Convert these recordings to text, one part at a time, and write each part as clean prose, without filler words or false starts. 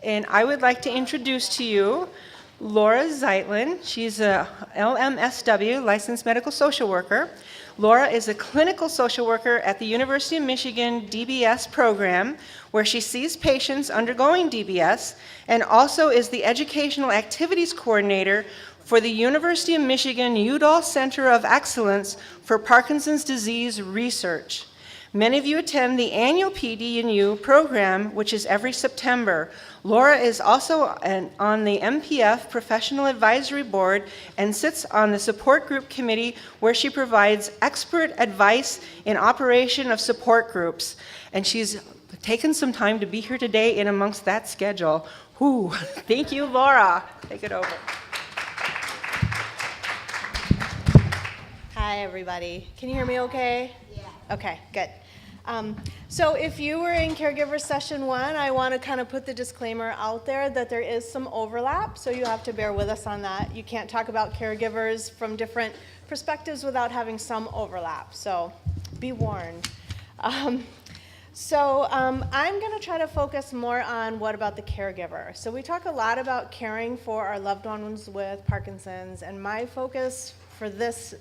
And I would like to introduce to you Laura Zeitlin. She's a LMSW, licensed medical social worker. Laura is a clinical social worker at the University of Michigan DBS program, where she sees patients undergoing DBS, and also is the educational activities coordinator for the University of Michigan Udall Center of Excellence for Parkinson's Disease Research. Many of you attend the annual PD&U program, which is every September. Laura is also on the MPF Professional Advisory Board and sits on the support group committee, where she provides expert advice in operation of support groups. And she's taken some time to be here today in amongst that schedule. Whew. Thank you, Laura. Take it over. Hi, everybody. Can you hear me okay? Yeah. Okay, good. So if you were in Caregiver Session 1, I want to kind of put the disclaimer out there that there is some overlap, so you have to bear with us on that. You can't talk about caregivers from different perspectives without having some overlap, so be warned. I'm going to try to focus more on what about the caregiver. So we talk a lot about caring for our loved ones with Parkinson's, and my focus for this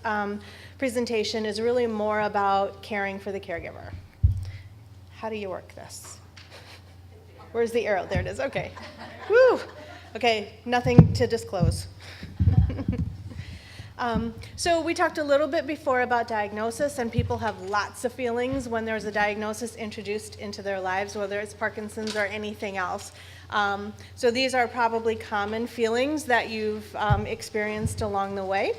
presentation is really more about caring for the caregiver. How do you work this? Where's the arrow? There it is. Okay. Woo! Okay, nothing to disclose. So we talked a little bit before about diagnosis, and people have lots of feelings when there's a diagnosis introduced into their lives, whether it's Parkinson's or anything else. So these are probably common feelings that you've experienced along the way.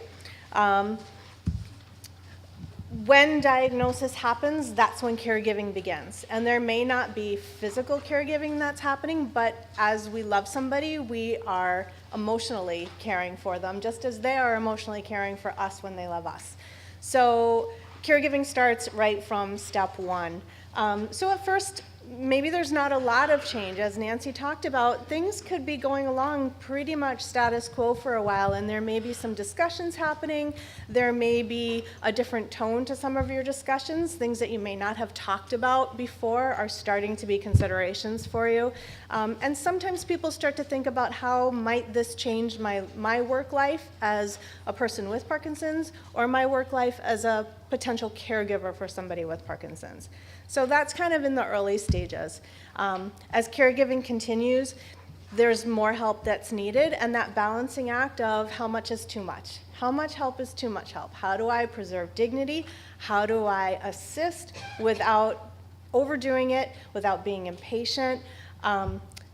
When diagnosis happens, that's when caregiving begins. And there may not be physical caregiving that's happening, but as we love somebody, we are emotionally caring for them, just as they are emotionally caring for us when they love us. So caregiving starts right from step one. So at first, maybe there's not a lot of change. As Nancy talked about, things could be going along pretty much status quo for a while, and there may be some discussions happening. There may be a different tone to some of your discussions. Things that you may not have talked about before are starting to be considerations for you. And sometimes people start to think about, how might this change my work life as a person with Parkinson's, or my work life as a potential caregiver for somebody with Parkinson's. So that's kind of in the early stages. As caregiving continues, there's more help that's needed, and that balancing act of how much is too much. How much help is too much help? How do I preserve dignity? How do I assist without overdoing it, without being impatient?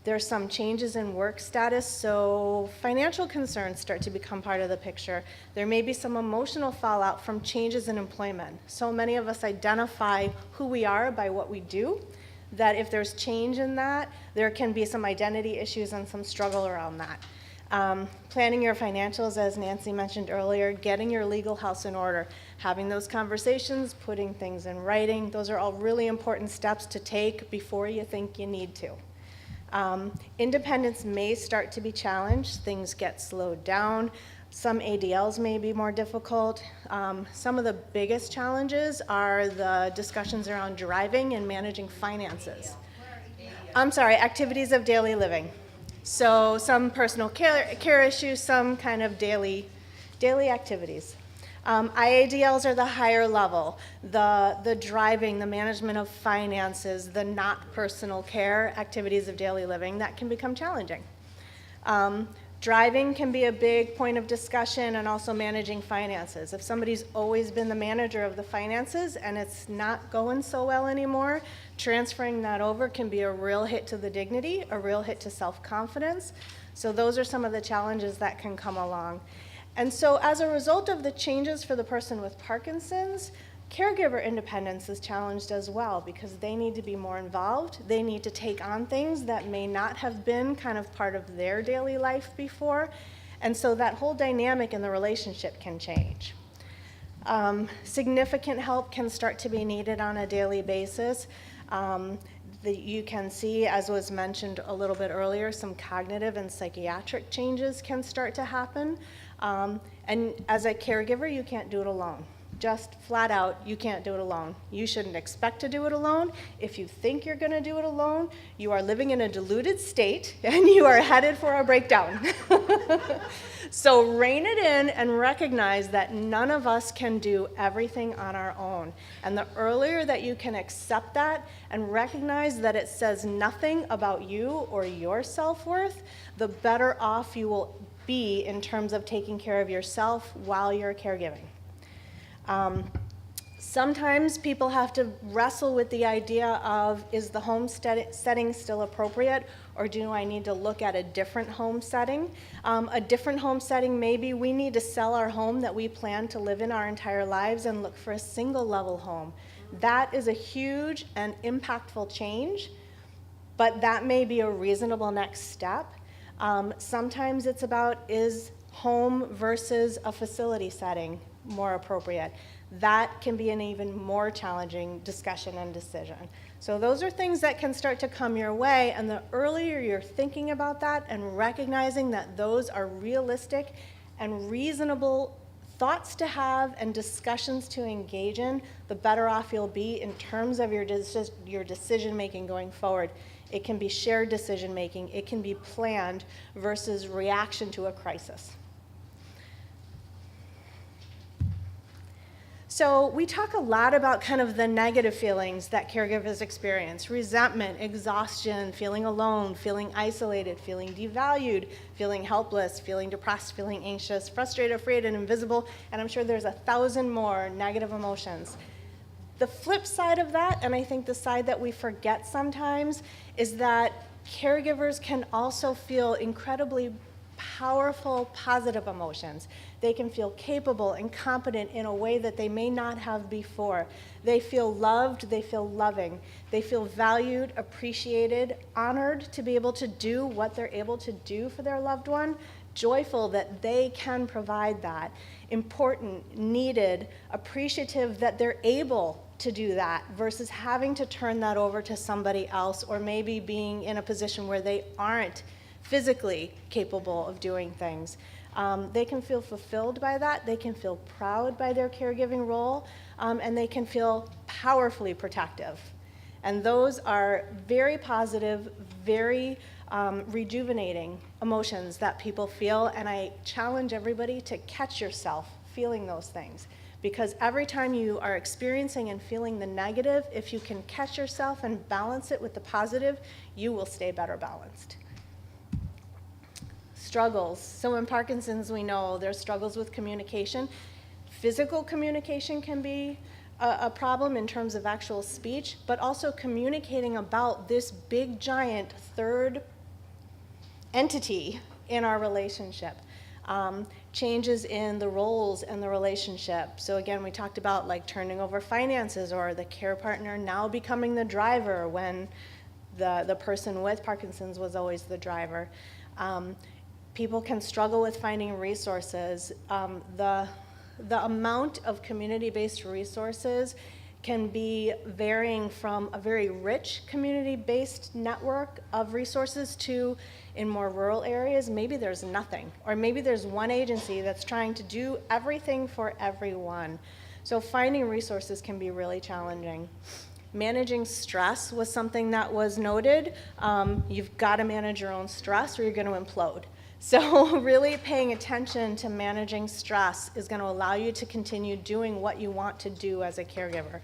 There's some changes in work status, so financial concerns start to become part of the picture. There may be some emotional fallout from changes in employment. So many of us identify who we are by what we do, that if there's change in that, there can be some identity issues and some struggle around that. Planning your financials, as Nancy mentioned earlier, getting your legal house in order, having those conversations, putting things in writing, those are all really important steps to take before you think you need to. Independence may start to be challenged. Things get slowed down. Some ADLs may be more difficult. Some of the biggest challenges are the discussions around driving and managing finances. I'm sorry, activities of daily living. So some personal care issues, some kind of daily activities. IADLs are the higher level, the driving, the management of finances, the not personal care activities of daily living, that can become challenging. Driving can be a big point of discussion, and also managing finances. If somebody's always been the manager of the finances and it's not going so well anymore, transferring that over can be a real hit to the dignity, a real hit to self-confidence. So those are some of the challenges that can come along. And so as a result of the changes for the person with Parkinson's, caregiver independence is challenged as well, because they need to be more involved. They need to take on things that may not have been kind of part of their daily life before. And so that whole dynamic in the relationship can change. Significant help can start to be needed on a daily basis. You can see, as was mentioned a little bit earlier, some cognitive and psychiatric changes can start to happen. And as a caregiver, you can't do it alone. just flat out, you can't do it alone. You shouldn't expect to do it alone. If you think you're going to do it alone, you are living in a deluded state and you are headed for a breakdown. So rein it in and recognize that none of us can do everything on our own. And the earlier that you can accept that and recognize that it says nothing about you or your self-worth, the better off you will be in terms of taking care of yourself while you're caregiving. Sometimes people have to wrestle with the idea of, is the home setting still appropriate, or do I need to look at a different home setting? A different home setting, maybe we need to sell our home that we plan to live in our entire lives and look for a single level home. That is a huge and impactful change, but that may be a reasonable next step. Sometimes it's about, is home versus a facility setting more appropriate? That can be an even more challenging discussion and decision. So those are things that can start to come your way, and the earlier you're thinking about that and recognizing that those are realistic and reasonable thoughts to have and discussions to engage in, the better off you'll be in terms of your decision making going forward. It can be shared decision making, it can be planned versus reaction to a crisis. So we talk a lot about kind of the negative feelings that caregivers experience: resentment, exhaustion, feeling alone, feeling isolated, feeling devalued, feeling helpless, feeling depressed, feeling anxious, frustrated, afraid, and invisible, and I'm sure there's 1,000 more negative emotions. The flip side of that, and I think the side that we forget sometimes, is that caregivers can also feel incredibly powerful, positive emotions. They can feel capable and competent in a way that they may not have before. They feel loved, they feel loving, they feel valued, appreciated, honored to be able to do what they're able to do for their loved one, joyful that they can provide that, important, needed, appreciative that they're able to do that versus having to turn that over to somebody else, or maybe being in a position where they aren't physically capable of doing things. They can feel fulfilled by that, they can feel proud by their caregiving role, and they can feel powerfully protective. And those are very positive, very rejuvenating emotions that people feel, and I challenge everybody to catch yourself feeling those things. Because every time you are experiencing and feeling the negative, if you can catch yourself and balance it with the positive, you will stay better balanced. Struggles. So in Parkinson's, we know there's struggles with communication. Physical communication can be a problem in terms of actual speech, but also communicating about this big, giant third entity in our relationship. Changes in the roles in the relationship. So again, we talked about like turning over finances, or the care partner now becoming the driver when the person with Parkinson's was always the driver. People can struggle with finding resources. The amount of community-based resources can be varying from a very rich community-based network of resources to, in more rural areas, maybe there's nothing. Or maybe there's one agency that's trying to do everything for everyone. So finding resources can be really challenging. Managing stress was something that was noted. You've got to manage your own stress or you're going to implode. So really paying attention to managing stress is going to allow you to continue doing what you want to do as a caregiver.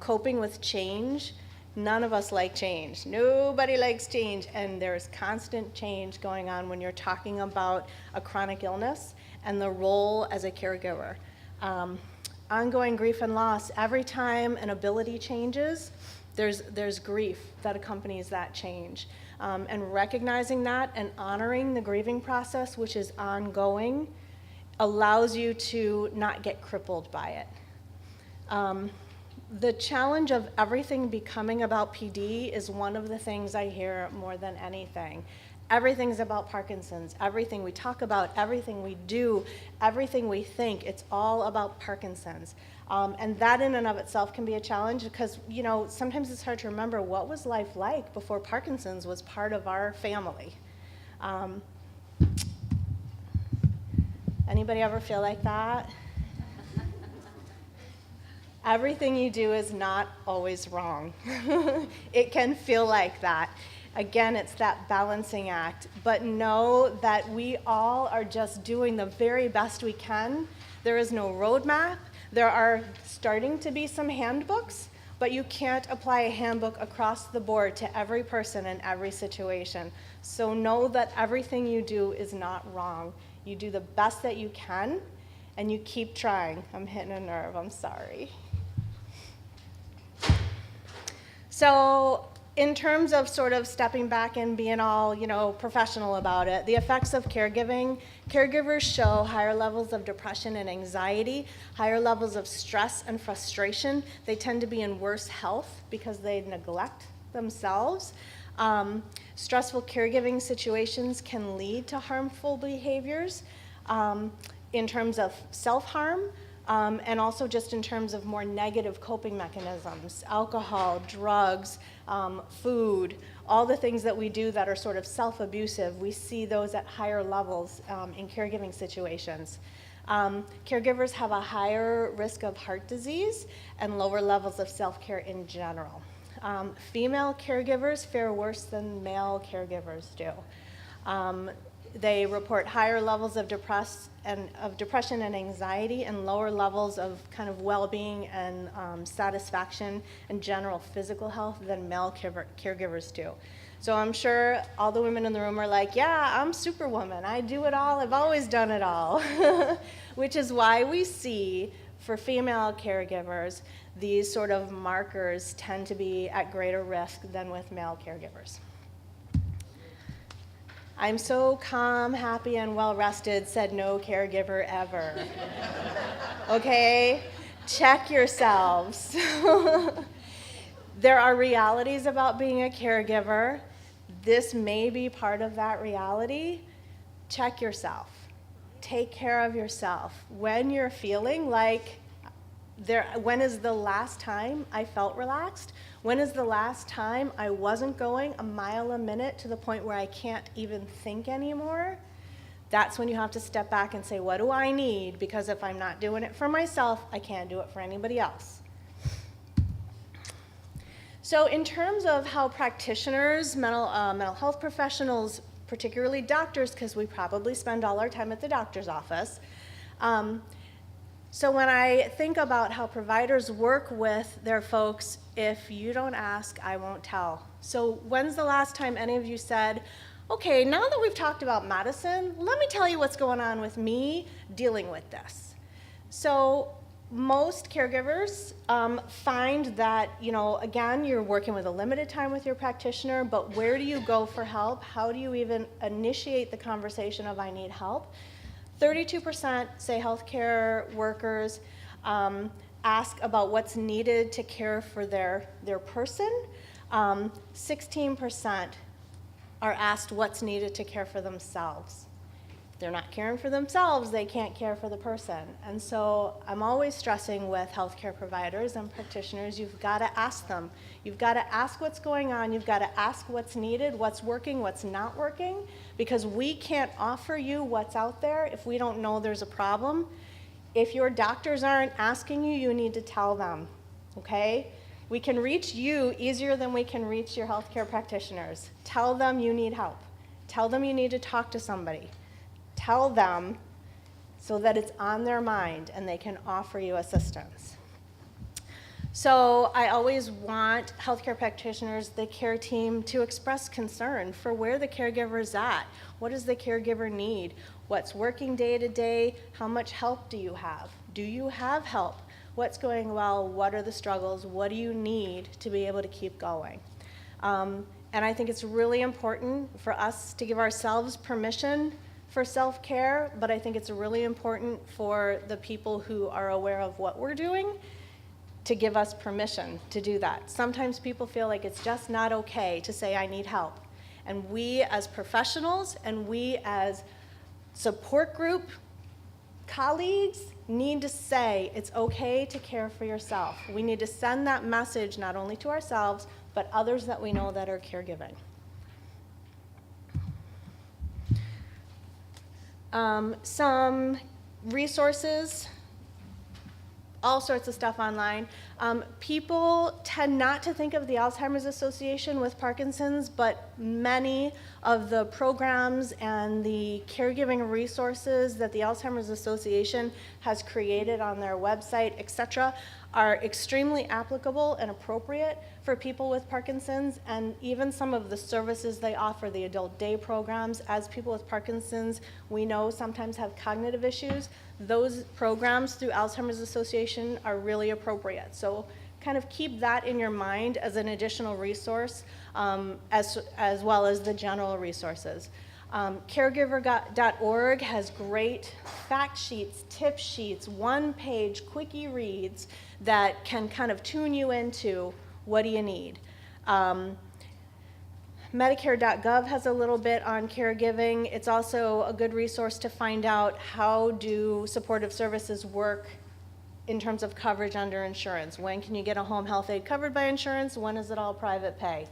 Coping with change. None of us like change. Nobody likes change, and there's constant change going on when you're talking about a chronic illness and the role as a caregiver. Ongoing grief and loss. Every time an ability changes, there's grief that accompanies that change. And recognizing that and honoring the grieving process, which is ongoing, allows you to not get crippled by it. The challenge of everything becoming about PD is one of the things I hear more than anything. Everything's about Parkinson's. Everything we talk about, everything we do, everything we think, it's all about Parkinson's. And that in and of itself can be a challenge because, you know, sometimes it's hard to remember what was life like before Parkinson's was part of our family. Anybody ever feel like that? Everything you do is not always wrong. It can feel like that. Again, it's that balancing act. But know that we all are just doing the very best we can. There is no roadmap. There are starting to be some handbooks, but you can't apply a handbook across the board to every person in every situation. So know that everything you do is not wrong. You do the best that you can, and you keep trying. I'm hitting a nerve, I'm sorry. So in terms of sort of stepping back and being all, professional about it, the effects of caregiving, caregivers show higher levels of depression and anxiety, higher levels of stress and frustration. They tend to be in worse health because they neglect themselves. Stressful caregiving situations can lead to harmful behaviors in terms of self-harm, and also just in terms of more negative coping mechanisms, alcohol, drugs, food, all the things that we do that are sort of self-abusive, we see those at higher levels in caregiving situations. Caregivers have a higher risk of heart disease and lower levels of self-care in general. Female caregivers fare worse than male caregivers do. They report higher levels of depression and anxiety and lower levels of kind of well-being and satisfaction and general physical health than male caregivers do. So I'm sure all the women in the room are like, yeah, I'm Superwoman. I do it all. I've always done it all. Which is why we see for female caregivers, these sort of markers tend to be at greater risk than with male caregivers. I'm so calm, happy, and well-rested, said no caregiver ever. Okay? Check yourselves. There are realities about being a caregiver. This may be part of that reality. Check yourself. Take care of yourself. When you're feeling like, when is the last time I felt relaxed? When is the last time I wasn't going a mile a minute to the point where I can't even think anymore? That's when you have to step back and say, what do I need? Because if I'm not doing it for myself, I can't do it for anybody else. So in terms of how practitioners, mental health professionals, particularly doctors, because we probably spend all our time at the doctor's office, so when I think about how providers work with their folks, if you don't ask, I won't tell. So when's the last time any of you said, okay, now that we've talked about medicine, let me tell you what's going on with me dealing with this. So most caregivers find that, again, you're working with a limited time with your practitioner, but where do you go for help? How do you even initiate the conversation of I need help? 32% say healthcare workers ask about what's needed to care for their person. 16% are asked what's needed to care for themselves. If they're not caring for themselves, they can't care for the person. And so I'm always stressing with healthcare providers and practitioners, you've got to ask them. You've got to ask what's going on. You've got to ask what's needed, what's working, what's not working, because we can't offer you what's out there if we don't know there's a problem. If your doctors aren't asking you, you need to tell them, okay? We can reach you easier than we can reach your healthcare practitioners. Tell them you need help. Tell them you need to talk to somebody. Tell them so that it's on their mind and they can offer you assistance. So I always want healthcare practitioners, the care team, to express concern for where the caregiver is at. What does the caregiver need? What's working day to day? How much help do you have? Do you have help? What's going well? What are the struggles? What do you need to be able to keep going? And I think it's really important for us to give ourselves permission for self-care, but I think it's really important for the people who are aware of what we're doing to give us permission to do that. Sometimes people feel like it's just not okay to say, I need help. And we as professionals and we as support group colleagues need to say it's okay to care for yourself. We need to send that message not only to ourselves, but others that we know that are caregiving. Some resources all sorts of stuff online. People tend not to think of the Alzheimer's Association with Parkinson's, but many of the programs and the caregiving resources that the Alzheimer's Association has created on their website, etc., are extremely applicable and appropriate for people with Parkinson's, and even some of the services they offer, the adult day programs, as people with Parkinson's, we know sometimes have cognitive issues. Those programs through Alzheimer's Association are really appropriate. So kind of keep that in your mind as an additional resource, as well as the general resources. Caregiver.org has great fact sheets, tip sheets, one-page quickie reads that can kind of tune you into what do you need. Medicare.gov has a little bit on caregiving. It's also a good resource to find out how do supportive services work in terms of coverage under insurance. When can you get a home health aide covered by insurance? When is it all private pay?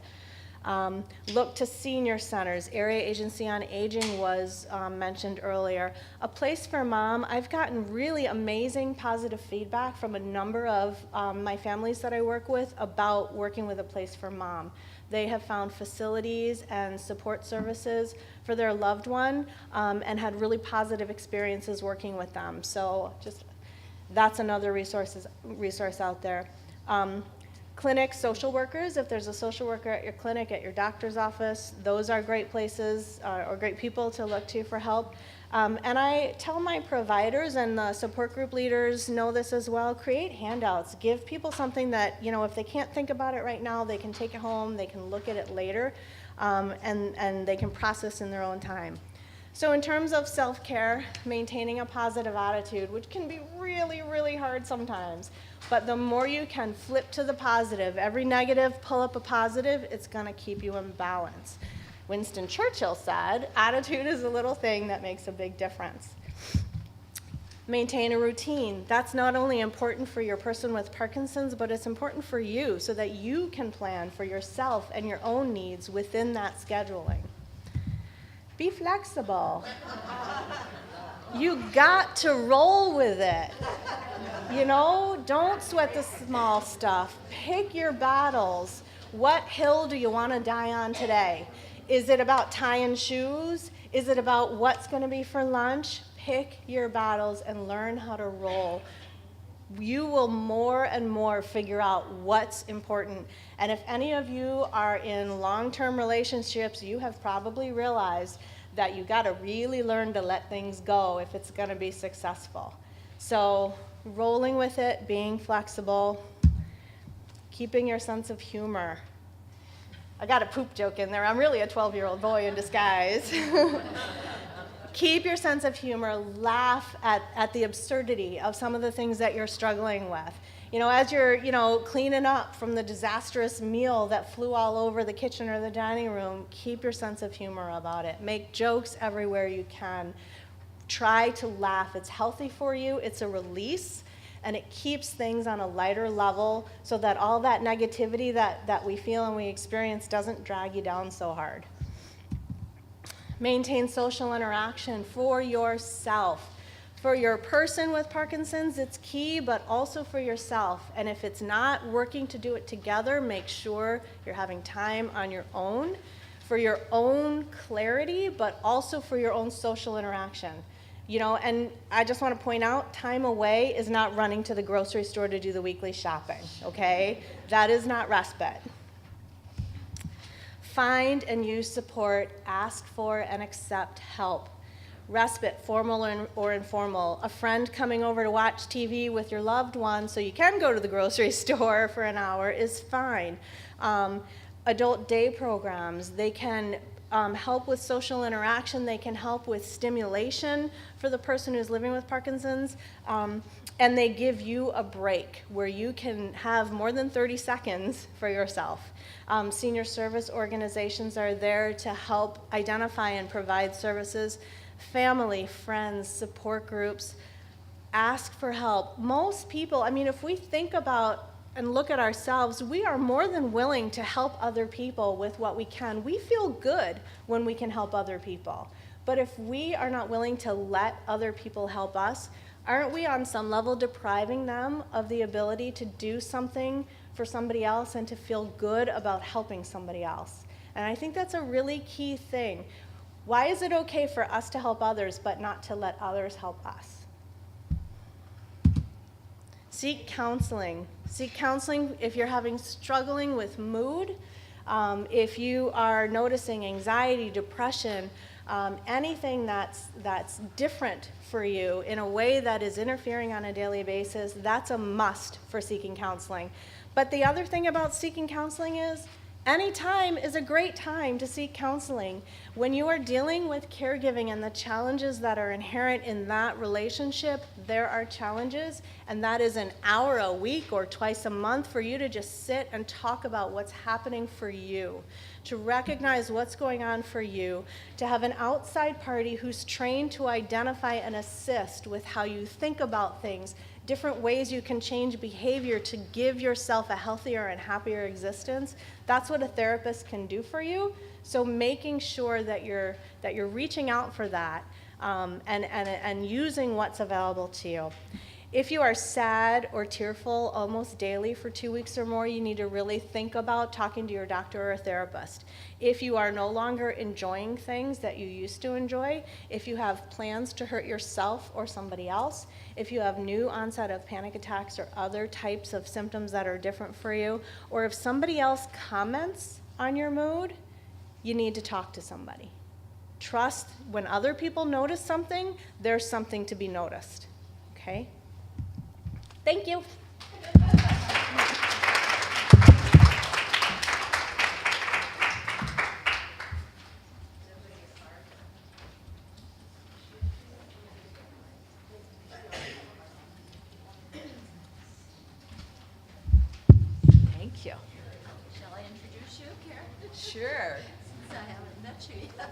Look to senior centers. Area Agency on Aging was mentioned earlier. A Place for Mom, I've gotten really amazing positive feedback from a number of my families that I work with about working with A Place for Mom. They have found facilities and support services for their loved one and had really positive experiences working with them. So just that's another resource out there. Clinic social workers, if there's a social worker at your clinic, at your doctor's office, those are great places or great people to look to for help. And I tell my providers, and the support group leaders know this as well, create handouts. Give people something that, you know, if they can't think about it right now, they can take it home, they can look at it later, and they can process in their own time. So in terms of self-care, maintaining a positive attitude, which can be really, really hard sometimes, but the more you can flip to the positive, every negative, pull up a positive, it's gonna keep you in balance. Winston Churchill said, attitude is a little thing that makes a big difference. Maintain a routine. That's not only important for your person with Parkinson's, but it's important for you so that you can plan for yourself and your own needs within that scheduling. Be flexible. You got to roll with it. You know, don't sweat the small stuff. Pick your battles. What hill do you want to die on today? Is it about tying shoes? Is it about what's going to be for lunch? Pick your battles and learn how to roll. You will more and more figure out what's important. And if any of you are in long-term relationships, you have probably realized that you got to really learn to let things go if it's going to be successful. So rolling with it, being flexible, keeping your sense of humor. I got a poop joke in there. I'm really a 12-year-old boy in disguise. Keep your sense of humor. Laugh at the absurdity of some of the things that you're struggling with. You know, as you're, cleaning up from the disastrous meal that flew all over the kitchen or the dining room, keep your sense of humor about it. Make jokes everywhere you can. Try to laugh. It's healthy for you. It's a release, and it keeps things on a lighter level so that all that negativity that we feel and we experience doesn't drag you down so hard. Maintain social interaction for yourself. For your person with Parkinson's, it's key, but also for yourself. And if it's not working to do it together, make sure you're having time on your own for your own clarity, but also for your own social interaction. And I just want to point out, time away is not running to the grocery store to do the weekly shopping, okay? That is not respite. Find and use support, ask for and accept help. Respite, formal or informal. A friend coming over to watch TV with your loved one so you can go to the grocery store for an hour is fine. Adult day programs, they can help with social interaction, they can help with stimulation for the person who's living with Parkinson's, and they give you a break where you can have more than 30 seconds for yourself. Senior service organizations are there to help identify and provide services. Family, friends, support groups, ask for help. Most people, if we think about and look at ourselves, we are more than willing to help other people with what we can. We feel good when we can help other people. But if we are not willing to let other people help us, aren't we on some level depriving them of the ability to do something for somebody else and to feel good about helping somebody else? And I think that's a really key thing. Why is it okay for us to help others but not to let others help us? Seek counseling. Seek counseling if you're struggling with mood, if you are noticing anxiety, depression, anything that's different for you in a way that is interfering on a daily basis, that's a must for seeking counseling. But the other thing about seeking counseling is any time is a great time to seek counseling. When you are dealing with caregiving and the challenges that are inherent in that relationship, there are challenges, and that is an hour a week or twice a month for you to just sit and talk about what's happening for you, to recognize what's going on for you, to have an outside party who's trained to identify and assist with how you think about things, different ways you can change behavior to give yourself a healthier and happier existence. That's what a therapist can do for you. So making sure that you're reaching out for that and using what's available to you. If you are sad or tearful almost daily for 2 weeks or more, you need to really think about talking to your doctor or a therapist. If you are no longer enjoying things that you used to enjoy, if you have plans to hurt yourself or somebody else, if you have new onset of panic attacks or other types of symptoms that are different for you, or if somebody else comments on your mood, you need to talk to somebody. Trust when other people notice something, there's something to be noticed, okay? Thank you. Thank you. Shall I introduce you, Karen? Sure. Since I haven't met you yet.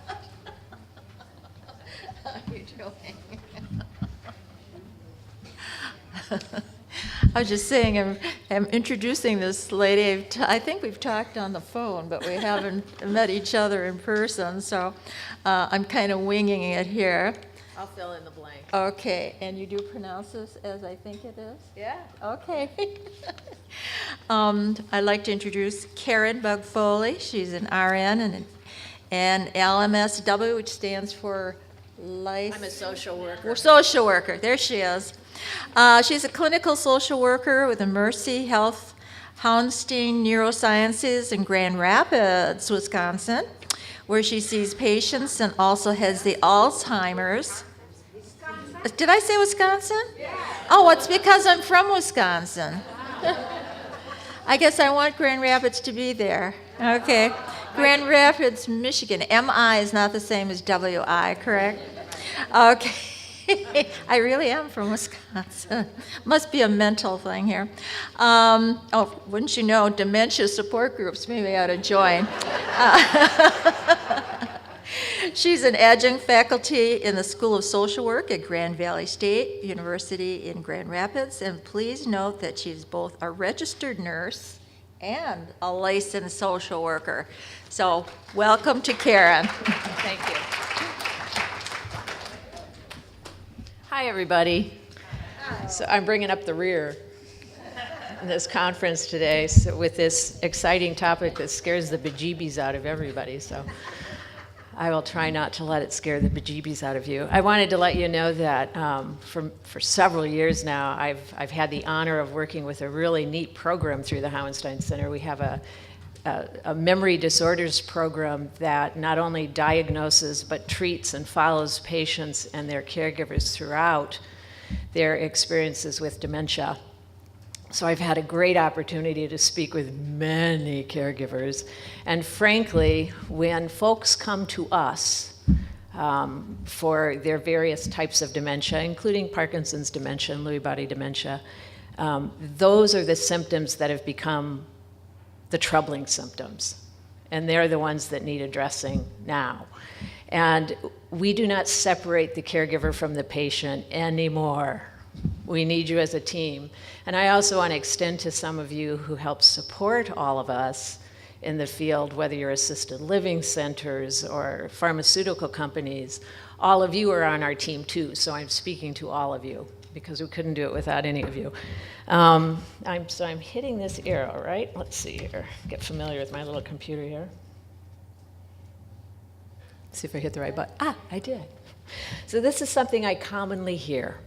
How are you doing? I was just saying, I'm introducing this lady. I think we've talked on the phone, but we haven't met each other in person, so I'm kind of winging it here. I'll fill in the blank. Okay, and you do pronounce this as I think it is? Yeah. Okay. I'd like to introduce Karen Bugg-Foley. She's an RN and LMSW, which stands for Life. I'm a social worker. Social worker. There she is. She's a clinical social worker with the Mercy Health Hauenstein Neurosciences in Grand Rapids, Wisconsin, where she sees patients and also has the Alzheimer's. Wisconsin. Did I say Wisconsin? Yeah. Oh, it's because I'm from Wisconsin. I guess I want Grand Rapids to be there. Okay. Grand Rapids, Michigan. MI is not the same as WI, correct? Okay. I really am from Wisconsin. Must be a mental thing here. Oh, wouldn't you know, dementia support groups, maybe I ought to join. She's an adjunct faculty in the School of Social Work at Grand Valley State University in Grand Rapids, and please note that she's both a registered nurse and a licensed social worker. So welcome to Karen. Thank you. Hi, everybody. Hi. So I'm bringing up the rear in this conference today with this exciting topic that scares the bejeebies out of everybody. So I will try not to let it scare the bejeebies out of you. I wanted to let you know that for several years now, I've had the honor of working with a really neat program through the Hauenstein Center. We have a memory disorders program that not only diagnoses but treats and follows patients and their caregivers throughout their experiences with dementia. So I've had a great opportunity to speak with many caregivers. And frankly, when folks come to us for their various types of dementia, including Parkinson's dementia and Lewy body dementia, those are the symptoms that have become the troubling symptoms. And they're the ones that need addressing now. And we do not separate the caregiver from the patient anymore. We need you as a team. And I also want to extend to some of you who help support all of us in the field, whether you're assisted living centers or pharmaceutical companies, all of you are on our team too, so I'm speaking to all of you. because we couldn't do it without any of you. So I'm hitting this arrow, right? Let's see here. Get familiar with my little computer here. See if I hit the right button. Ah, I did. So this is something I commonly hear.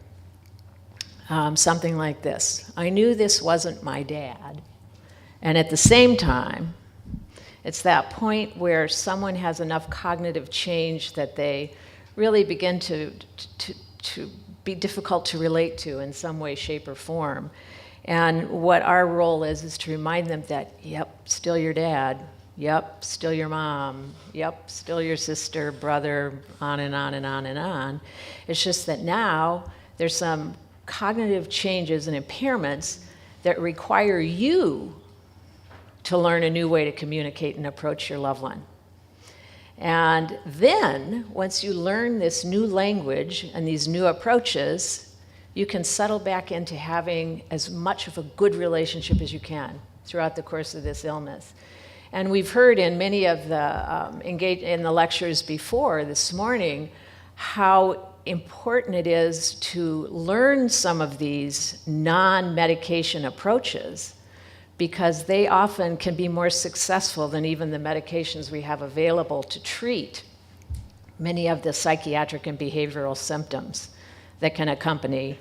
Something like this. I knew this wasn't my dad. And at the same time, it's that point where someone has enough cognitive change that they really begin to be difficult to relate to in some way, shape, or form. And what our role is to remind them that, yep, still your dad. Yep, still your mom. Yep, still your sister, brother, on and on and on and on. It's just that now there's some cognitive changes and impairments that require you to learn a new way to communicate and approach your loved one. And then, once you learn this new language and these new approaches, you can settle back into having as much of a good relationship as you can throughout the course of this illness. And we've heard in many of the in the lectures before this morning how important it is to learn some of these non-medication approaches, because they often can be more successful than even the medications we have available to treat many of the psychiatric and behavioral symptoms that can accompany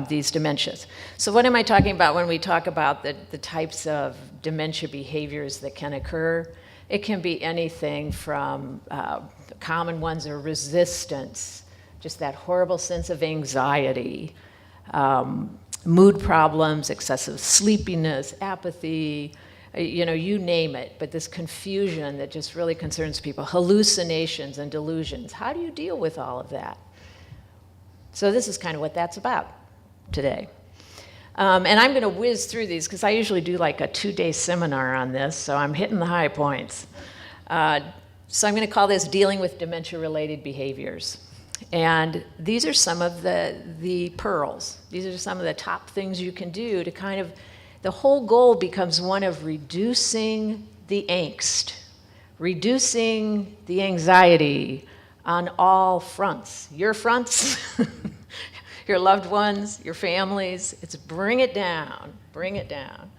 these dementias. So what am I talking about when we talk about the types of dementia behaviors that can occur? It can be anything from common ones are resistance, just that horrible sense of anxiety, mood problems, excessive sleepiness, apathy, you name it, but this confusion that just really concerns people, hallucinations and delusions. How do you deal with all of that? So this is kind of what that's about today. And I'm going to whiz through these because I usually do like a 2-day seminar on this, so I'm hitting the high points. So I'm going to call this Dealing with Dementia-Related Behaviors. And these are some of the pearls. These are some of the top things you can do to kind of, the whole goal becomes one of reducing the angst, reducing the anxiety on all fronts. Your fronts, your loved ones, your families. It's bring it down, bring it down.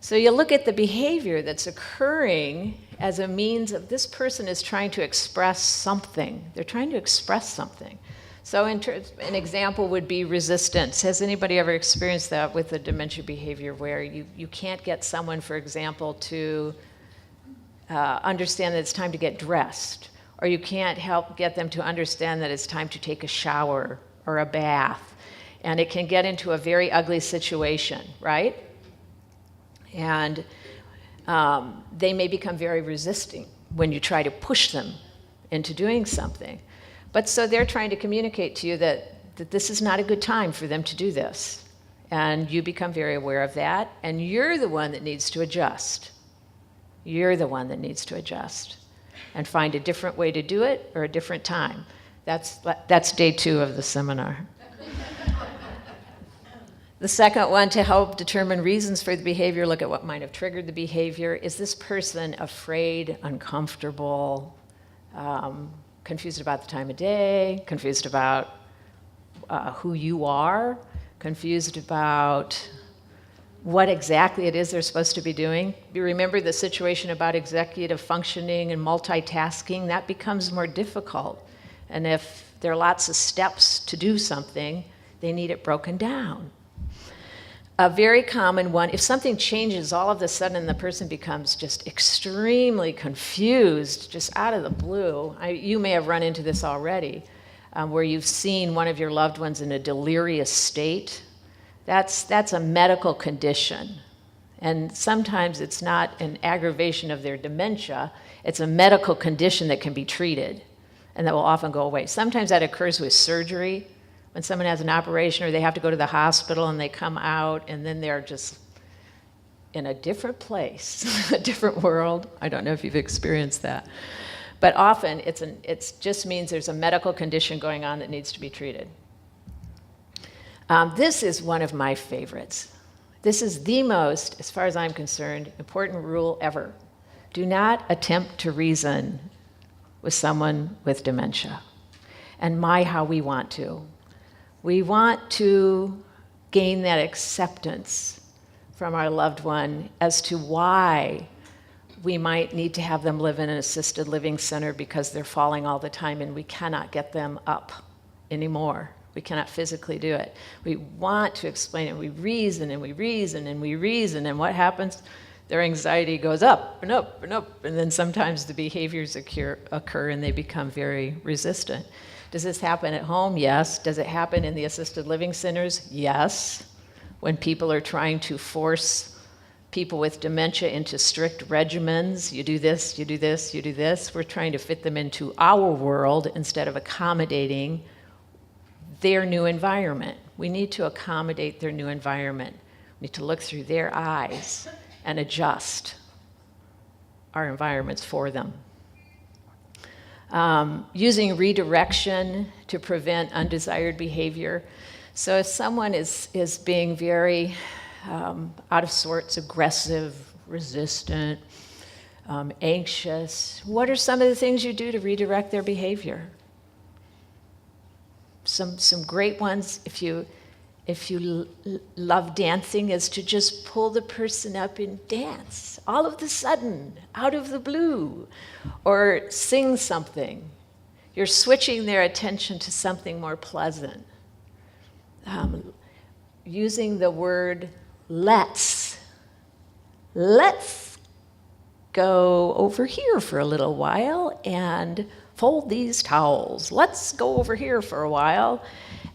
So you look at the behavior that's occurring as a means of this person is trying to express something. They're trying to express something. So an example would be resistance. Has anybody ever experienced that with a dementia behavior where you can't get someone, for example, to understand that it's time to get dressed, or you can't get them to understand that it's time to take a shower or a bath, and it can get into a very ugly situation, right? And they may become very resisting when you try to push them into doing something. But so they're trying to communicate to you that this is not a good time for them to do this. And you become very aware of that, and you're the one that needs to adjust. You're the one that needs to adjust and find a different way to do it or a different time. That's day 2 of the seminar. The second one, to help determine reasons for the behavior, look at what might have triggered the behavior. Is this person afraid, uncomfortable, confused about the time of day, confused about who you are, confused about what exactly it is they're supposed to be doing? You remember the situation about executive functioning and multitasking? That becomes more difficult. And if there are lots of steps to do something, they need it broken down. A very common one, if something changes all of a sudden, the person becomes just extremely confused, just out of the blue. You may have run into this already, where you've seen one of your loved ones in a delirious state. That's a medical condition. And sometimes it's not an aggravation of their dementia, it's a medical condition that can be treated, and that will often go away. Sometimes that occurs with surgery, when someone has an operation or they have to go to the hospital and they come out and then they're just in a different place, a different world. I don't know if you've experienced that. But often it just means there's a medical condition going on that needs to be treated. This is one of my favorites. This is the most, as far as I'm concerned, important rule ever. Do not attempt to reason with someone with dementia. And my, how we want to. We want to gain that acceptance from our loved one as to why we might need to have them live in an assisted living center because they're falling all the time and we cannot get them up anymore. We cannot physically do it. We want to explain it. We reason and we reason and we reason, and what happens? Their anxiety goes up and up and up, and then sometimes the behaviors occur and they become very resistant. Does this happen at home? Yes. Does it happen in the assisted living centers? Yes. When people are trying to force people with dementia into strict regimens, you do this, you do this, you do this, we're trying to fit them into our world instead of accommodating their new environment. We need to accommodate their new environment. We need to look through their eyes and adjust our environments for them. Using redirection to prevent undesired behavior. So if someone is being very out of sorts, aggressive, resistant, anxious, what are some of the things you do to redirect their behavior? Some great ones, if you love dancing, is to just pull the person up and dance all of the sudden, out of the blue, or sing something. You're switching their attention to something more pleasant. Using the word let's go over here for a little while and fold these towels. Let's go over here for a while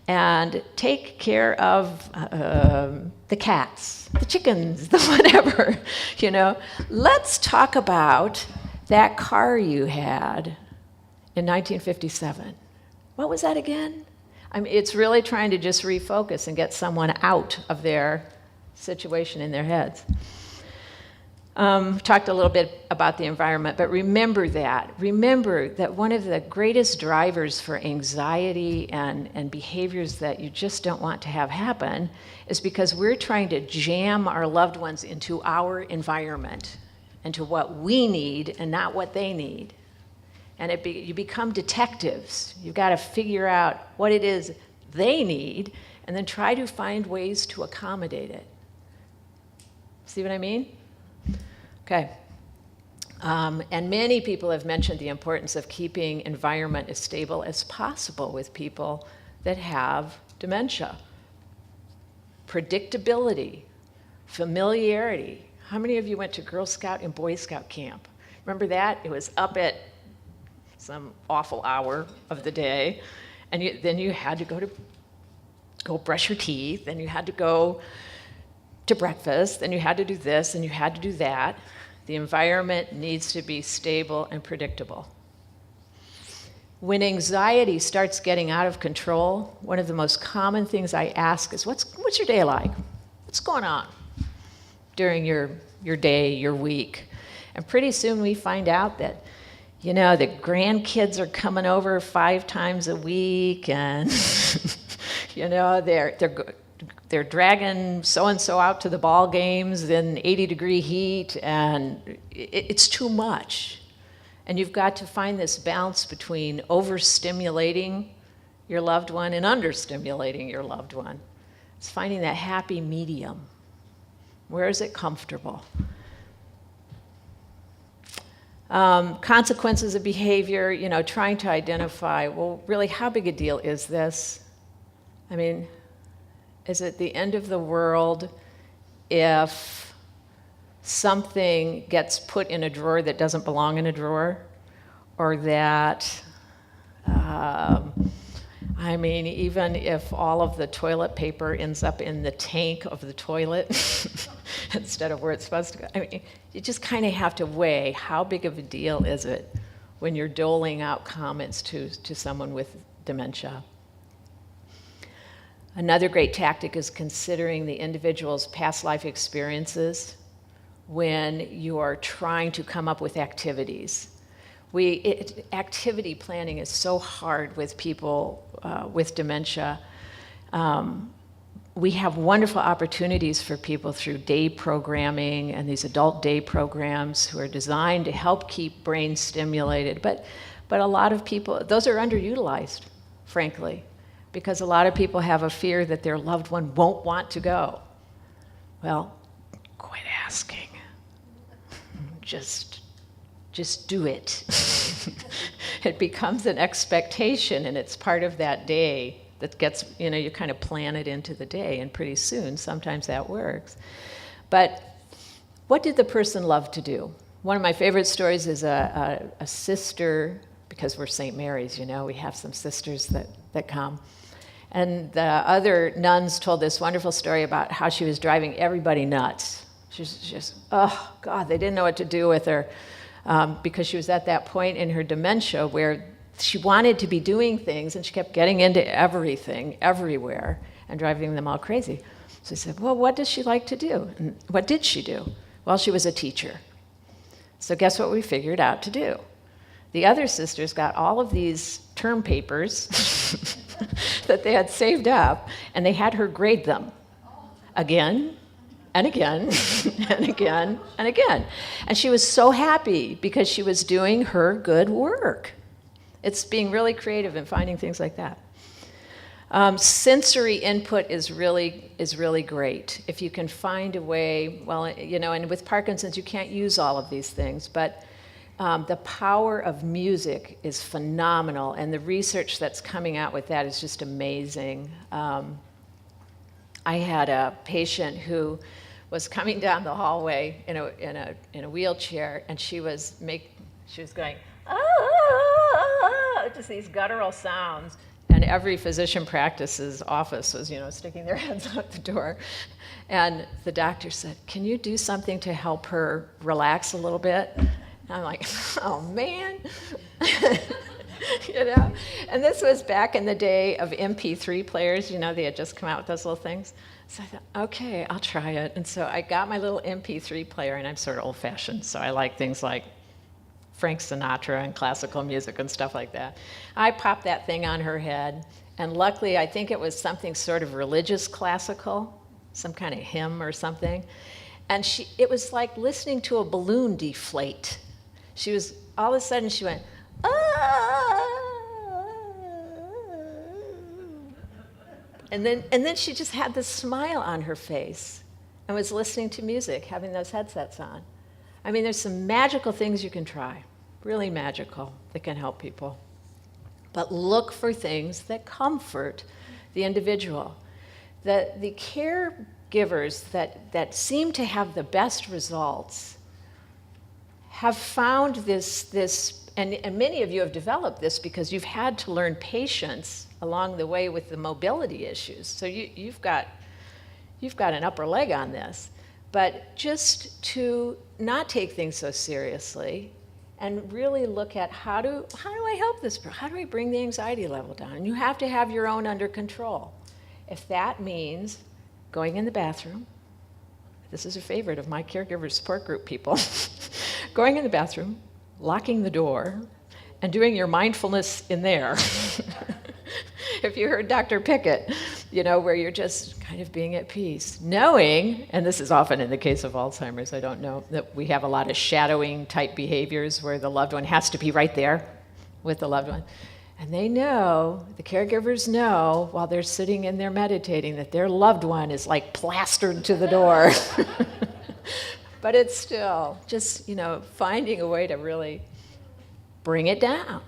and take care of the cats, the chickens, the whatever, you know. Let's talk about that car you had in 1957. What was that again? I mean, it's really trying to just refocus and get someone out of their situation in their heads. Talked a little bit about the environment, but remember that one of the greatest drivers for anxiety and behaviors that you just don't want to have happen is because we're trying to jam our loved ones into our environment, into what we need and not what they need. And you become detectives. You've got to figure out what it is they need and then try to find ways to accommodate it. See what I mean? Okay. And many people have mentioned the importance of keeping environment as stable as possible with people that have dementia. Predictability, familiarity. How many of you went to Girl Scout and Boy Scout camp? Remember that? It was up at some awful hour of the day, and then you had to go brush your teeth, and you had to go to breakfast, and you had to do this, and you had to do that. The environment needs to be stable and predictable. When anxiety starts getting out of control, one of the most common things I ask is, what's your day like? What's going on during your day, your week? And pretty soon we find out that, you know, the grandkids are coming over 5 times a week, and you know, they're dragging so-and-so out to the ball games in 80-degree heat, and it's too much. And you've got to find this balance between overstimulating your loved one and understimulating your loved one. It's finding that happy medium. Where is it comfortable? Consequences of behavior, you know, trying to identify, well, really, how big a deal is this? I mean, is it the end of the world if something gets put in a drawer that doesn't belong in a drawer? Or that, I mean, even if all of the toilet paper ends up in the tank of the toilet instead of where it's supposed to go. I mean, you just kind of have to weigh how big of a deal is it when you're doling out comments to someone with dementia. Another great tactic is considering the individual's past life experiences when you are trying to come up with activities. Activity planning is so hard with people with dementia. We have wonderful opportunities for people through day programming and these adult day programs who are designed to help keep brain stimulated. But a lot of people, those are underutilized, frankly, because a lot of people have a fear that their loved one won't want to go. Well, quit asking. Just do it. It becomes an expectation, and it's part of that day that gets, you kind of plan it into the day, and pretty soon, sometimes that works. But what did the person love to do? One of my favorite stories is a sister, because we're St. Mary's, we have some sisters that come. And the other nuns told this wonderful story about how she was driving everybody nuts. She was just, oh, God, they didn't know what to do with her because she was at that point in her dementia where she wanted to be doing things, and she kept getting into everything, everywhere, and driving them all crazy. So I said, well, what does she like to do? And what did she do? Well, she was a teacher. So guess what we figured out to do? The other sisters got all of these term papers that they had saved up, and they had her grade them again and again and again and again. And she was so happy because she was doing her good work. It's being really creative and finding things like that. Sensory input is really great. If you can find a way, well, and with Parkinson's you can't use all of these things, but the power of music is phenomenal, and the research that's coming out with that is just amazing. I had a patient who was coming down the hallway in a wheelchair, and she was going, just these guttural sounds. And every physician practice's office was, sticking their heads out the door. And the doctor said, can you do something to help her relax a little bit? And I'm like, oh, man. And this was back in the day of MP3 players. They had just come out with those little things. So I thought, okay, I'll try it. And so I got my little MP3 player, and I'm sort of old-fashioned, so I like things like Frank Sinatra and classical music and stuff like that. I popped that thing on her head, and luckily I think it was something sort of religious classical, some kind of hymn or something, and it was like listening to a balloon deflate. She was, all of a sudden she went, ah! And then she just had this smile on her face and was listening to music, having those headsets on. I mean, there's some magical things you can try, really magical, that can help people. But look for things that comfort the individual. The caregivers that seem to have the best results have found this, and many of you have developed this because you've had to learn patience along the way with the mobility issues. So you've got an upper leg on this. But just to not take things so seriously and really look at how do I help this person? How do I bring the anxiety level down? And you have to have your own under control. If that means going in the bathroom, this is a favorite of my caregiver support group people, going in the bathroom, locking the door, and doing your mindfulness in there. If you heard Dr. Pickett, where you're just kind of being at peace, knowing, and this is often in the case of Alzheimer's, I don't know, that we have a lot of shadowing type behaviors where the loved one has to be right there with the loved one. And they know, the caregivers know, while they're sitting in there meditating, that their loved one is like plastered to the door. But it's still just, finding a way to really bring it down.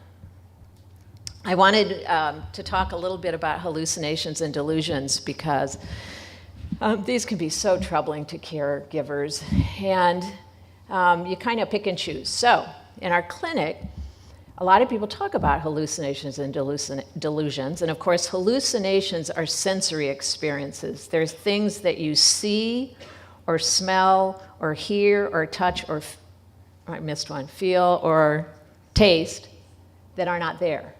I wanted to talk a little bit about hallucinations and delusions because these can be so troubling to caregivers, and you kind of pick and choose. So in our clinic, a lot of people talk about hallucinations and delusions, and of course hallucinations are sensory experiences. There's things that you see or smell or hear or touch or, I missed one, feel or taste that are not there.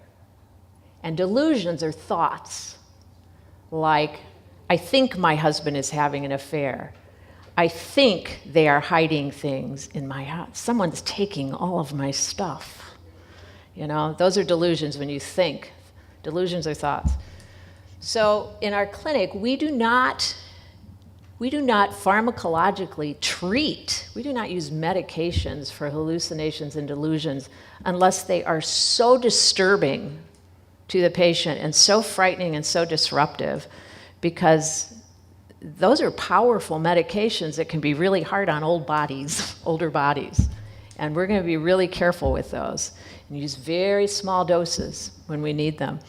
And delusions are thoughts like, I think my husband is having an affair. I think they are hiding things in my house. Someone's taking all of my stuff. Those are delusions when you think. Delusions are thoughts. So in our clinic, we do not pharmacologically treat, we do not use medications for hallucinations and delusions unless they are so disturbing to the patient and so frightening and so disruptive, because those are powerful medications that can be really hard on old bodies, older bodies. And we're going to be really careful with those and use very small doses when we need them.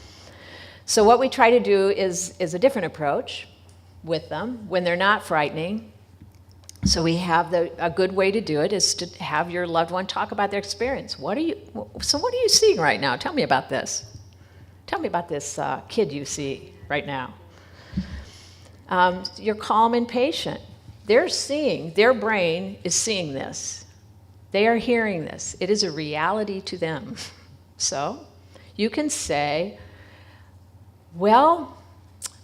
So what we try to do is a different approach with them when they're not frightening. So we have a good way to do it is to have your loved one talk about their experience. What are you seeing right now? Tell me about this. Tell me about this kid you see right now. You're calm and patient. Their brain is seeing this. They are hearing this. It is a reality to them. So you can say, well,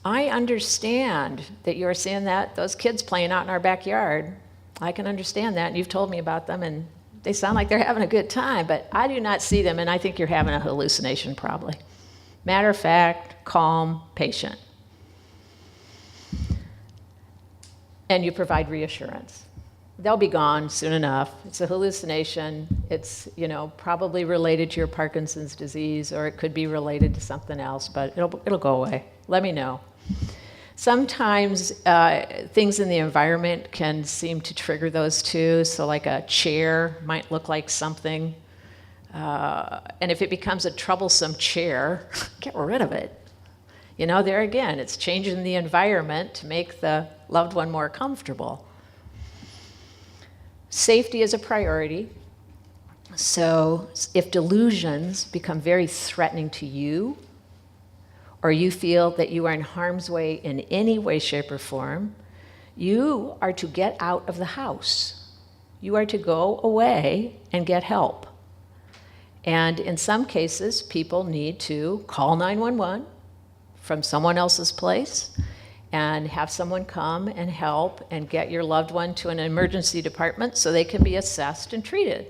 I understand that you're seeing those kids playing out in our backyard. I can understand that, and you've told me about them, and they sound like they're having a good time, but I do not see them, and I think you're having a hallucination probably. Matter of fact, calm, patient. And you provide reassurance. They'll be gone soon enough. It's a hallucination. It's, probably related to your Parkinson's disease, or it could be related to something else, but it'll go away. Let me know. Sometimes things in the environment can seem to trigger those too. So like a chair might look like something. And if it becomes a troublesome chair, get rid of it. There again, it's changing the environment to make the loved one more comfortable. Safety is a priority. So if delusions become very threatening to you, or you feel that you are in harm's way in any way, shape, or form, you are to get out of the house. You are to go away and get help. And in some cases, people need to call 911 from someone else's place and have someone come and help and get your loved one to an emergency department so they can be assessed and treated.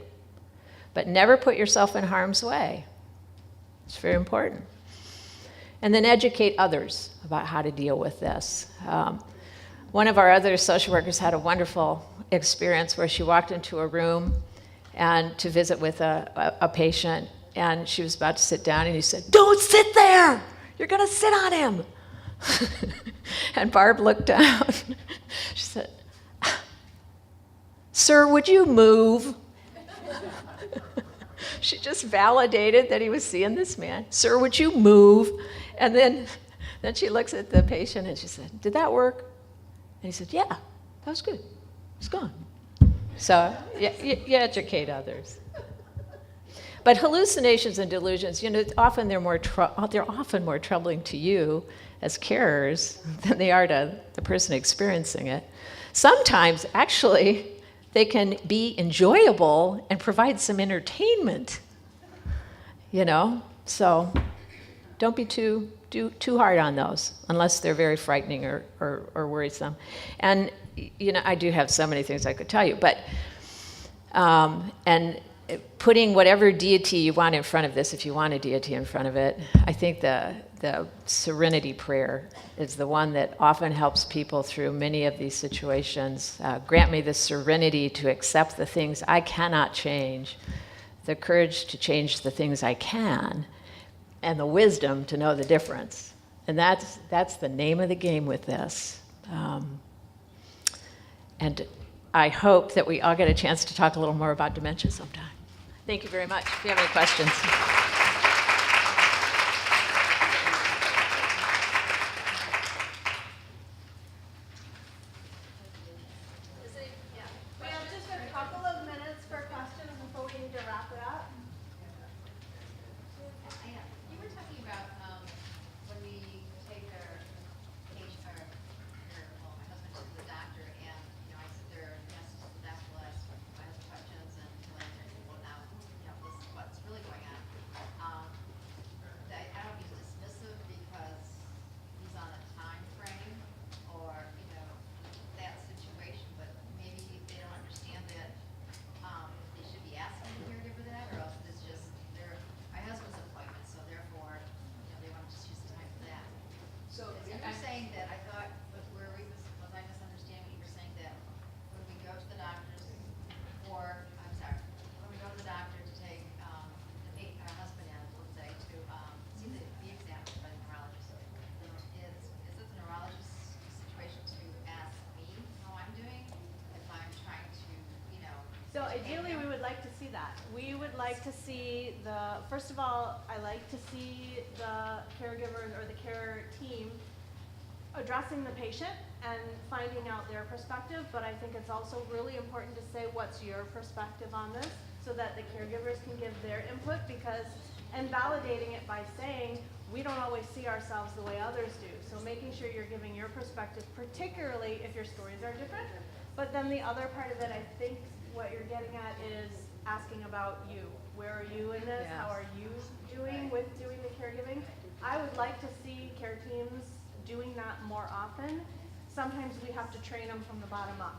But never put yourself in harm's way. It's very important. And then educate others about how to deal with this. One of our other social workers had a wonderful experience where she walked into a room and to visit with a patient, and she was about to sit down, and he said, "Don't sit there! You're going to sit on him!" And Barb looked down. She said, "Sir, would you move?" She just validated that he was seeing this man. "Sir, would you move?" And then she looks at the patient and she said, "Did that work?" And he said, "Yeah, that was good. It's gone." So you educate others. But hallucinations and delusions, often they're often more troubling to you as carers than they are to the person experiencing it. Sometimes, actually, they can be enjoyable and provide some entertainment, So don't be too hard on those unless they're very frightening or worrisome. And, I do have so many things I could tell you, but, and putting whatever deity you want in front of this, if you want a deity in front of it, I think the serenity prayer is the one that often helps people through many of these situations. Grant me the serenity to accept the things I cannot change, the courage to change the things I can, and the wisdom to know the difference. And that's the name of the game with this. And I hope that we all get a chance to talk a little more about dementia sometime. Thank you very much. If you have any questions. We have just a couple of minutes for questions before we need to wrap it up. You were talking about when we take our patient, my husband to the doctor, and I sit there and ask the doctor will ask my husband questions, and he'll answer. Well, now this is what's really going on. ideally, we would like to see that. We would like to see first of all, I like to see the caregivers or the care team addressing the patient and finding out their perspective, but I think it's also really important to say what's your perspective on this so that the caregivers can give their input and validating it by saying, we don't always see ourselves the way others do. So making sure you're giving your perspective, particularly if your stories are different. But then the other part of it, I think what you're getting at is asking about you. Where are you in this? Yeah. How are you doing with doing the caregiving? I would like to see care teams doing that more often. Sometimes we have to train them from the bottom up.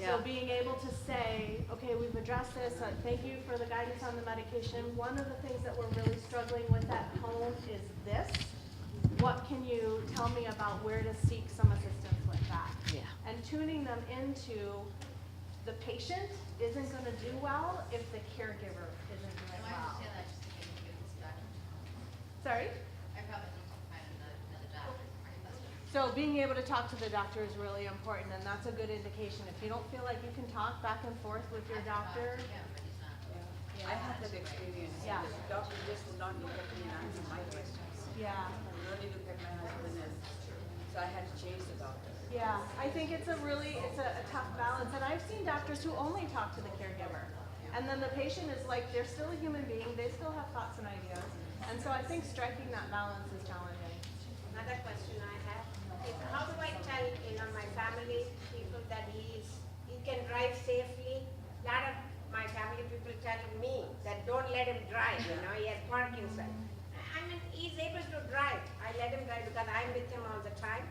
Yeah. So being able to say, okay, we've addressed this, thank you for the guidance on the medication. One of the things that we're really struggling with at home is this. What can you tell me about where to seek some assistance with that? Yeah. And tuning them into the patient isn't going to do well if the caregiver isn't doing No, I well. understand that, just thinking of this doctor. Sorry? I probably need to find another doctor for my husband. So being able to talk to the doctor is really important, and that's a good indication. If you don't feel like you can talk back and forth with your doctor, Yeah, but he's not. I had that experience. Yeah. The doctor just would not look at me and answer my questions. yeah. He only looked at my husband, and so I had to change the doctor. Yeah, I think it's a tough balance, and I've seen doctors who only talk to the caregiver. And then the patient is like, they're still a human being, they still have thoughts and ideas. And so I think striking that balance is challenging. Another question I have is how do I tell, my family people that he can drive safely? A lot of my family people tell me that don't let him drive, he has Parkinson. I mean, he's able to drive. I let him drive because I'm with him all the time.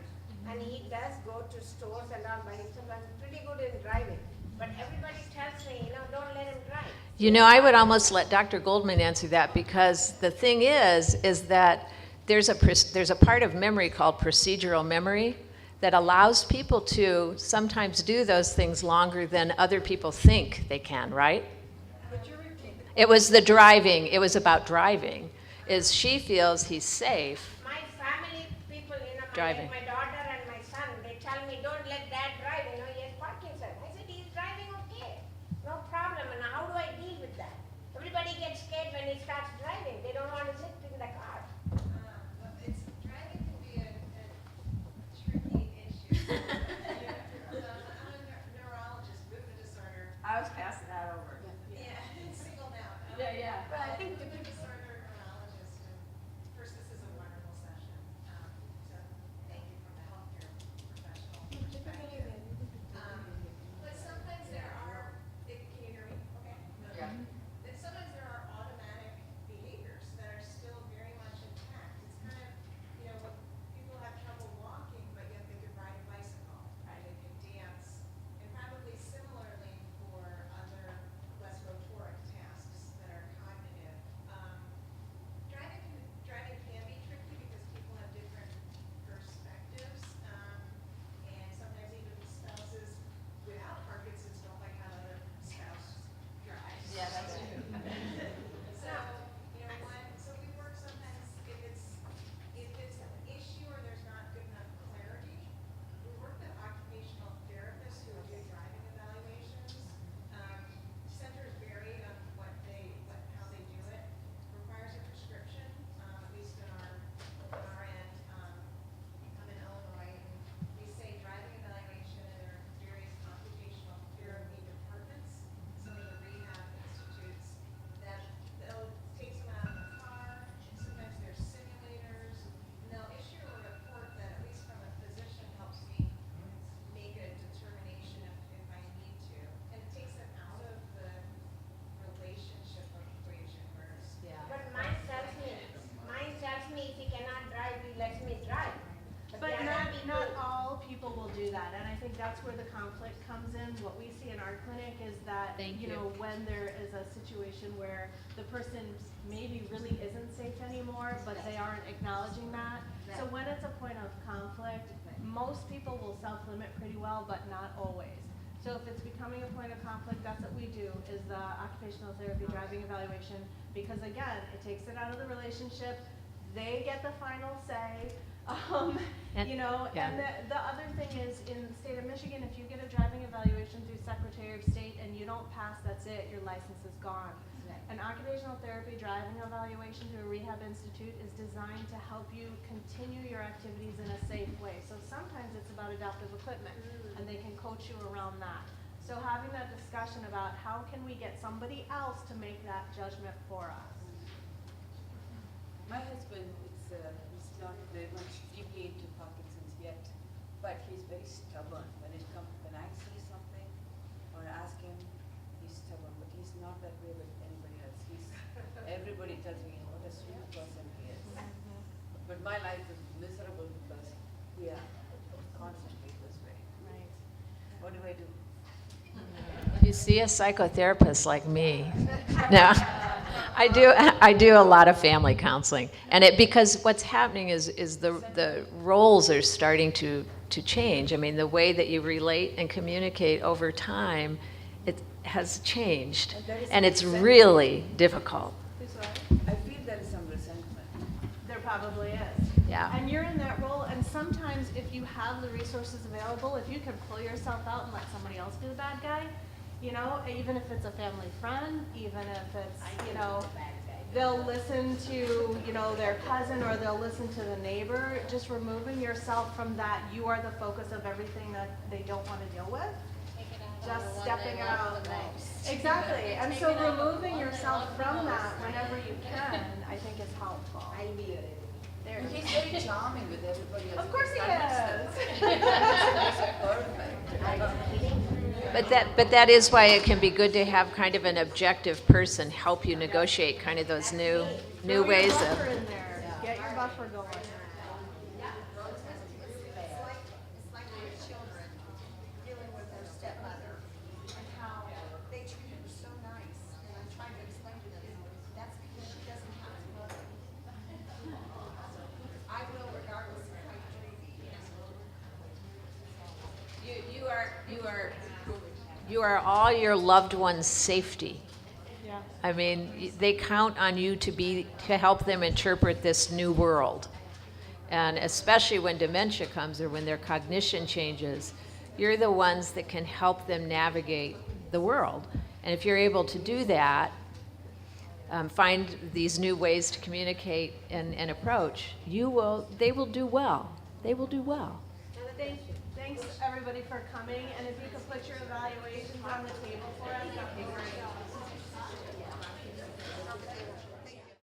And he does go to stores and all by himself. I'm pretty good in driving. But everybody tells me, don't let him drive. I would almost let Dr. Goldman answer that, because the thing is that there's a part of memory called procedural memory that allows people to sometimes do those things longer than other people think they can, right? It was the driving. It was about driving. Is she feels he's safe. My family people, Driving. my daughter and my son, they tell me, don't let dad drive, he has Parkinson. I said, he's driving okay, no problem. And how do I deal with that? Everybody gets scared when he starts driving. They don't want to sit in the car. Driving can be a tricky issue. I'm a neurologist, movement disorder. I was passing that over. Yeah, single now. Yeah. But I think movement disorder neurologist, and first, this is a wonderful session. So thank you from the healthcare professional perspective. But sometimes there are, can you hear me? Okay. Yeah. That sometimes there are automatic behaviors that are still very much intact. It's kind of, when people have trouble walking, but yet they can ride a bicycle, right? They can dance, and probably similarly for other less motoric tasks that are cognitive. Driving can be tricky because people have different perspectives, and sometimes even spouses without Parkinson's don't like how the other spouse drives. Yeah, that's true. So we work sometimes if it's an issue or there's not good enough clarity, we work with occupational therapists who do driving evaluations. Centers vary on how they do it. Requires a prescription, at least on our end. I'm in Illinois, and we say driving evaluation, and there are various occupational therapy departments, some of the rehab institutes, they'll take them out of the car. Sometimes there's simulators, and they'll issue a report that, at least from a physician, helps me make a determination if I need to. And it takes them out of the relationship equation where it's. But mine tells me if he cannot drive, he lets me drive. But the other not all people will do that, and I think that's where the conflict comes in. What we see in our clinic is that, when there is a situation where the person maybe really isn't safe anymore, but they aren't acknowledging that. So when it's a point of conflict, most people will self-limit pretty well, but not always. So if it's becoming a point of conflict, that's what we do, is the occupational therapy driving evaluation, because again, it takes it out of the relationship. They get the final say. And- You know, yeah. and the other thing is, in the state of Michigan, if you get a driving evaluation through Secretary of State and you don't pass, that's it, your license is gone. An occupational therapy driving evaluation through a rehab institute is designed to help you continue your activities in a safe way. So sometimes it's about adaptive equipment, and they can coach you around that. So having that discussion about how can we get somebody else to make that judgment for us. My husband is not very much deeply into Parkinson's yet, but he's very stubborn. When I see something or ask him, he's stubborn, but he's not that way with anybody else. Everybody tells me what a sweet person he is. But my life is miserable because we are constantly this way. Right. What do I do? You see a psychotherapist like me. No, I do a lot of family counseling, and because what's happening is the roles are starting to change. I mean, the way that you relate and communicate over time, it has changed, and it's really difficult. I feel there is some resentment. There probably is. Yeah. And you're in that role, and sometimes if you have the resources available, if you can pull yourself out and let somebody else be the bad guy, you know, even if it's a family friend, even if it's, you know, they'll listen to, you know, their cousin or they'll listen to the neighbor, just removing yourself from that, you are the focus of everything that they don't want to deal with. Just stepping out. Exactly. And so removing yourself from that whenever you can, I think is helpful. He's very charming with everybody else. Of course he is. Perfect. But that is why it can be good to have kind of an objective person help you negotiate kind of those new ways Throw your of. buffer in there. Get your buffer going. It's like with children dealing with their stepmother and how they treat her so nice. And I'm trying to explain to them, that's because she doesn't have to love them. I will regardless of how you treat me. You are all your loved ones' safety. Yeah. I mean, they count on you to help them interpret this new world. And especially when dementia comes or when their cognition changes, you're the ones that can help them navigate the world. And if you're able to do that, find these new ways to communicate and approach, they will do well. They will do well. Thanks everybody for coming, and if you could put your evaluations on the table for us, that'd be great.